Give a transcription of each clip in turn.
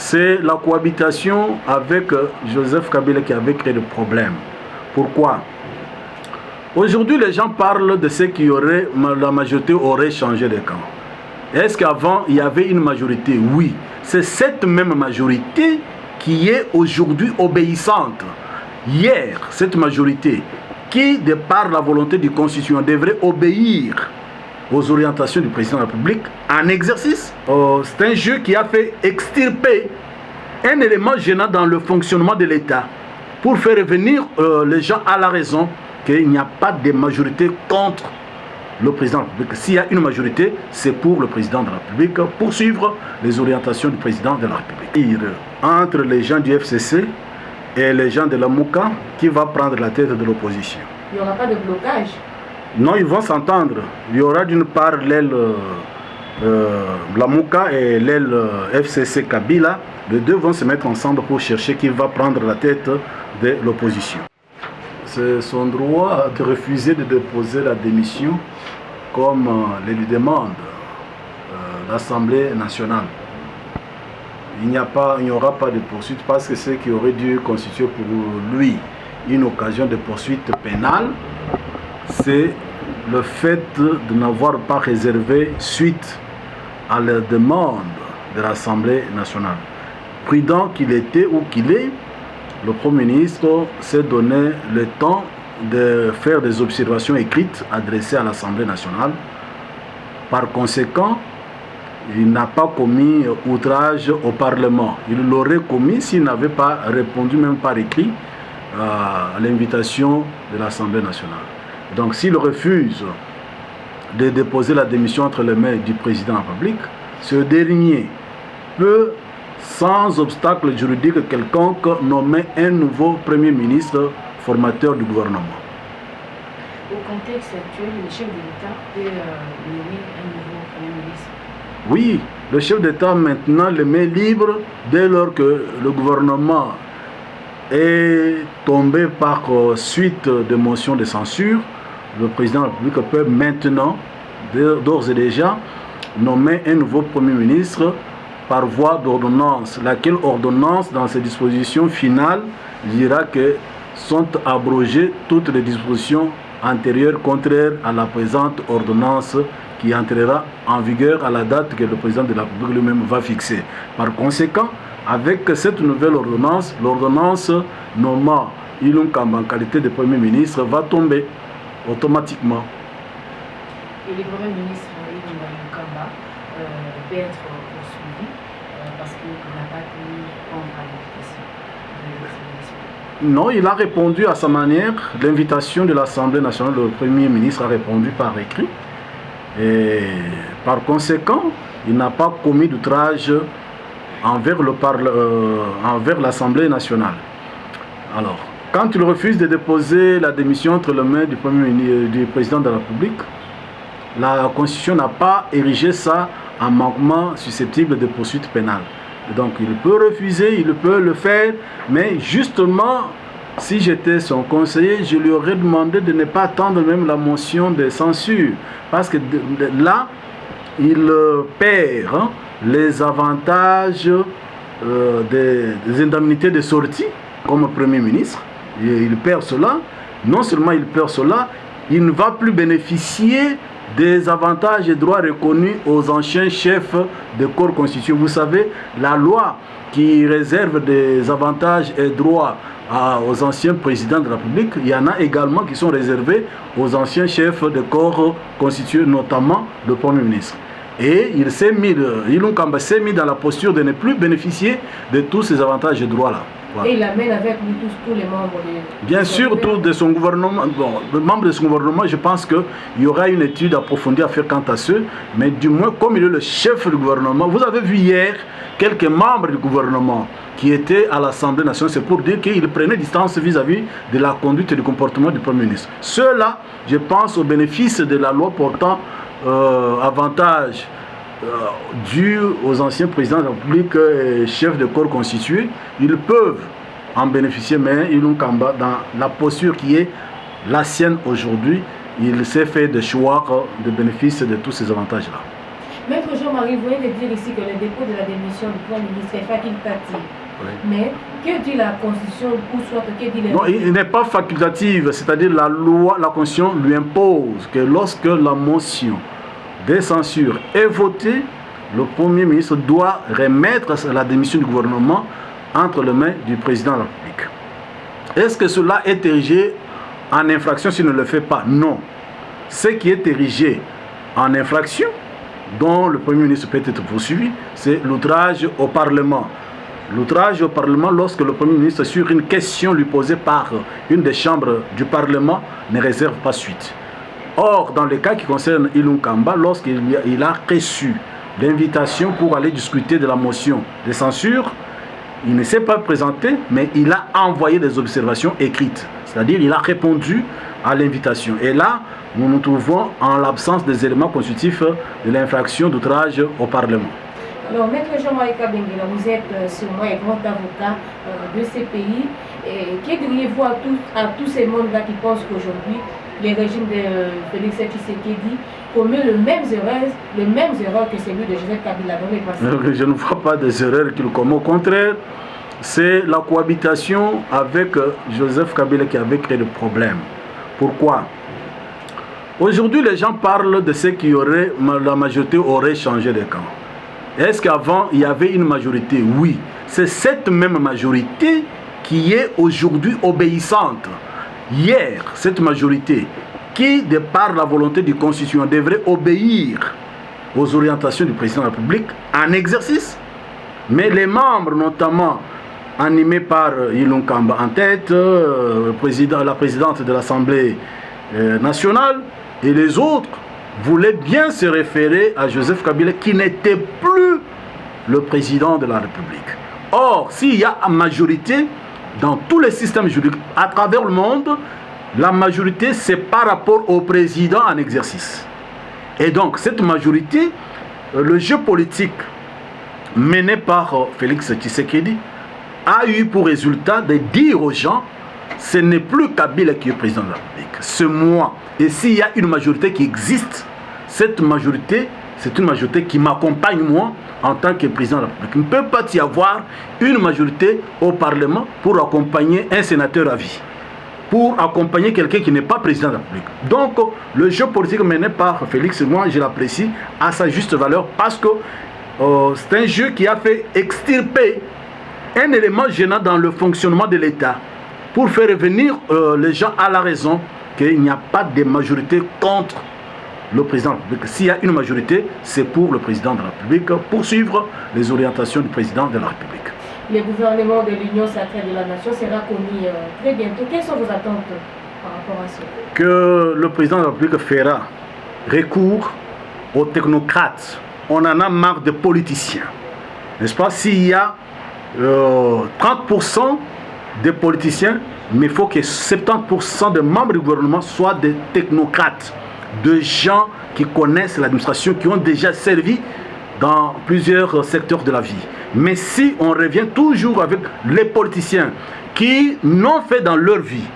c'est la cohabitation avec Joseph Kabila qui avait créé le problème. Pourquoi? Aujourd'hui, les gens parlent de ce qui aurait, la majorité aurait changé de camp. Est-ce qu'avant, il y avait une majorité? Oui. C'est cette même majorité qui est aujourd'hui obéissante. Hier, cette majorité qui, de par la volonté du Constitution, devrait obéir aux orientations du président de la République en exercice, c'est un jeu qui a fait extirper un élément gênant dans le fonctionnement de l'État pour faire revenir les gens à la raison qu'il n'y a pas de majorité contre le président de la République. S'il y a une majorité, c'est pour le président de la République, pour suivre les orientations du président de la République. Entre les gens du FCC et les gens de la Mouka, qui va prendre la tête de l'opposition? Il n'y aura pas de blocage? Non, ils vont s'entendre. Il y aura d'une part l'aile la Mouka et l'aile FCC Kabila. Les deux vont se mettre ensemble pour chercher qui va prendre la tête de l'opposition. C'est son droit de refuser de déposer la démission comme le lui demande l'Assemblée nationale. Il n'y aura pas de poursuite parce que ce qui aurait dû constituer pour lui une occasion de poursuite pénale, c'est le fait de n'avoir pas réservé suite à la demande de l'Assemblée nationale. Prudent qu'il était ou qu'il est, le Premier ministre s'est donné le temps de faire des observations écrites adressées à l'Assemblée nationale. Par conséquent, il n'a pas commis outrage au Parlement. Il l'aurait commis s'il n'avait pas répondu, même par écrit, à l'invitation de l'Assemblée nationale. Donc s'il refuse de déposer la démission entre les mains du président de la République, ce dernier peut, sans obstacle juridique quelconque, nommer un nouveau Premier ministre formateur du gouvernement. Au contexte actuel, le chef de l'État peut nommer un nouveau Premier ministre? Oui, le chef d'État maintenant le met libre dès lors que le gouvernement est tombé par suite de motions de censure. Le président de la République peut maintenant, d'ores et déjà, nommer un nouveau Premier ministre par voie d'ordonnance, laquelle ordonnance, dans ses dispositions finales, dira que sont abrogées toutes les dispositions antérieures contraires à la présente ordonnance qui entrera en vigueur à la date que le président de la République lui-même va fixer. Par conséquent, avec cette nouvelle ordonnance, l'ordonnance nommant Ilunga Kamba en qualité de Premier ministre va tomber automatiquement. Et le Premier ministre Ilunga Kamba peut être poursuivi parce qu'il n'a pas pu prendre l'invitation de l'Assemblée nationale? Non, il a répondu à sa manière. L'invitation de l'Assemblée nationale, le Premier ministre a répondu par écrit. Et par conséquent, il n'a pas commis d'outrage envers l'Assemblée nationale. Alors, quand il refuse de déposer la démission entre les mains du président de la République, la Constitution n'a pas érigé ça en manquement susceptible de poursuite pénale. Donc il peut refuser, il peut le faire, mais justement, si j'étais son conseiller, je lui aurais demandé de ne pas attendre même la motion de censure. Parce que là, il perd les avantages des indemnités de sortie comme Premier ministre. Il perd cela. Non seulement il perd cela, il ne va plus bénéficier des avantages et droits reconnus aux anciens chefs de corps constitués. Vous savez, la loi qui réserve des avantages et droits aux anciens présidents de la République, il y en a également qui sont réservés aux anciens chefs de corps constitués, notamment le Premier ministre. Et Ilunga Kamba s'est mis dans la posture de ne plus bénéficier de tous ces avantages et droits-là. Voilà. Et il amène avec lui tous les membres Bien sûr, tout de son gouvernement. Bon, les membres de son gouvernement, je pense qu'il y aura une étude approfondie à faire quant à ceux, mais du moins, comme il est le chef du gouvernement, vous avez vu hier quelques membres du gouvernement qui étaient à l'Assemblée nationale, c'est pour dire qu'ils prenaient distance vis-à-vis de la conduite et du comportement du Premier ministre. Ceux-là, je pense, au bénéfice de la loi portant avantage dû aux anciens présidents de la République et chefs de corps constitués, ils peuvent en bénéficier, mais Ilunga Kamba, dans la posture qui est la sienne aujourd'hui, il s'est fait des choix de bénéfice de tous ces avantages-là. Maître Jean-Marie, vous venez de dire ici que le dépôt de la démission du Premier ministre est facultatif. Oui. Mais que dit la Constitution ou soit que dit les... Non, il n'est pas facultatif, c'est-à-dire la loi, la Constitution lui impose que lorsque la motion de censure est votée, le Premier ministre doit remettre la démission du gouvernement entre les mains du président de la République. Est-ce que cela est érigé en infraction s'il ne le fait pas? Non. Ce qui est érigé en infraction, dont le Premier ministre peut être poursuivi, c'est l'outrage au Parlement. L'outrage au Parlement lorsque le Premier ministre, sur une question lui posée par une des chambres du Parlement, ne réserve pas suite. Or, dans le cas qui concerne Ilunga Kamba, lorsqu'il a reçu l'invitation pour aller discuter de la motion de censure, il ne s'est pas présenté, mais il a envoyé des observations écrites. C'est-à-dire il a répondu à l'invitation. Et là, nous nous trouvons en l'absence des éléments constitutifs de l'infraction d'outrage au Parlement. Alors, Maître Jean-Marie Kabengela, vous êtes sûrement un grand avocat de ces pays. Que diriez-vous à tous ces mondes-là qui pensent qu'aujourd'hui, le régime de Félix Tshisekedi commet les mêmes erreurs que celui de Joseph Kabila dans le passé? Je ne vois pas des erreurs qu'il commet. Au contraire, c'est la cohabitation avec Joseph Kabila qui avait créé le problème. Pourquoi? Aujourd'hui, les gens parlent de ce qui aurait, la majorité aurait changé de camp. Est-ce qu'avant, il y avait une majorité? Oui. C'est cette même majorité qui est aujourd'hui obéissante. Hier, cette majorité qui, de par la volonté du Constitution, devrait obéir aux orientations du président de la République en exercice, mais les membres, notamment animés par Ilunga Kamba en tête, la présidente de l'Assemblée nationale et les autres, voulaient bien se référer à Joseph Kabila qui n'était plus le président de la République. Or, s'il y a une majorité dans tous les systèmes juridiques à travers le monde, la majorité c'est par rapport au président en exercice. Et donc cette majorité, le jeu politique mené par Félix Tshisekedi a eu pour résultat de dire aux gens ce n'est plus Kabila qui est président de la République, c'est moi. Et s'il y a une majorité qui existe, cette majorité, c'est une majorité qui m'accompagne moi en tant que président de la République. Il ne peut pas y avoir une majorité au Parlement pour accompagner un sénateur à vie, pour accompagner quelqu'un qui n'est pas président de la République. Donc, le jeu politique mené par Félix, moi, je l'apprécie à sa juste valeur parce que c'est un jeu qui a fait extirper un élément gênant dans le fonctionnement de l'État pour faire revenir les gens à la raison qu'il n'y a pas de majorité contre le président de la République. S'il y a une majorité, c'est pour le président de la République, pour suivre les orientations du président de la République. Le gouvernement de l'Union sacrée de la Nation sera connu très bientôt. Quelles sont vos attentes par rapport à ça? Que le président de la République fera recours aux technocrates. On en a marre de politiciens. N'est-ce pas? S'il y a 30% des politiciens, mais il faut que 70% des membres du gouvernement soient des technocrates, de gens qui connaissent l'administration, qui ont déjà servi dans plusieurs secteurs de la vie. Mais si on revient toujours avec les politiciens qui n'ont fait dans leur vie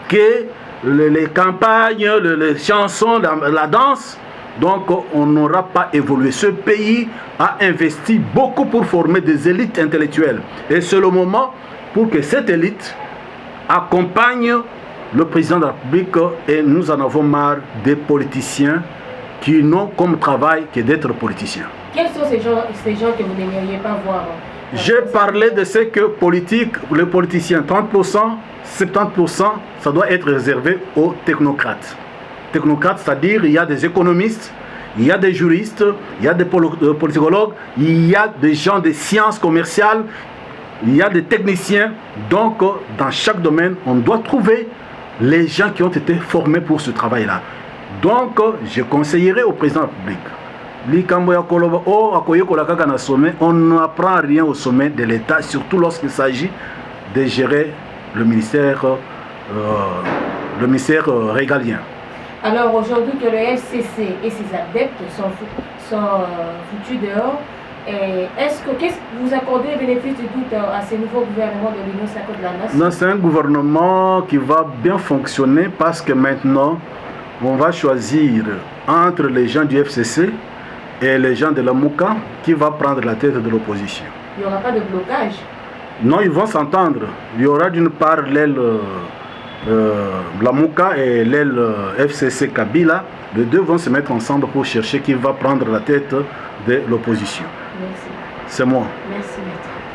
que les campagnes, les chansons, la danse, donc on n'aura pas évolué. Ce pays a investi beaucoup pour former des élites intellectuelles. Et c'est le moment pour que cette élite accompagne le président de la République, et nous en avons marre des politiciens qui n'ont comme travail que d'être politiciens. Quels sont ces gens que vous n'aimeriez pas voir? J'ai parlé de ce que les politiciens, 30%, 70%, ça doit être réservé aux technocrates. Technocrates, c'est-à-dire il y a des économistes, il y a des juristes, il y a des politologues, il y a des gens des sciences commerciales, il y a des techniciens. Donc, dans chaque domaine, on doit trouver les gens qui ont été formés pour ce travail-là. Donc, je conseillerais au président de la République, on n'apprend rien au sommet de l'État, surtout lorsqu'il s'agit de gérer le ministère régalien. Alors aujourd'hui que le FCC et ses adeptes sont foutus dehors, est-ce que vous accordez le bénéfice du doute à ce nouveau gouvernement de l'Union sacrée de la Nation? Non, c'est un gouvernement qui va bien fonctionner parce que maintenant, on va choisir entre les gens du FCC et les gens de la Mouka qui va prendre la tête de l'opposition. Il n'y aura pas de blocage? Non, ils vont s'entendre. Il y aura d'une part l'aile la Mouka et l'aile FCC Kabila. Les deux vont se mettre ensemble pour chercher qui va prendre la tête de l'opposition. Merci. C'est moi. Merci, maître.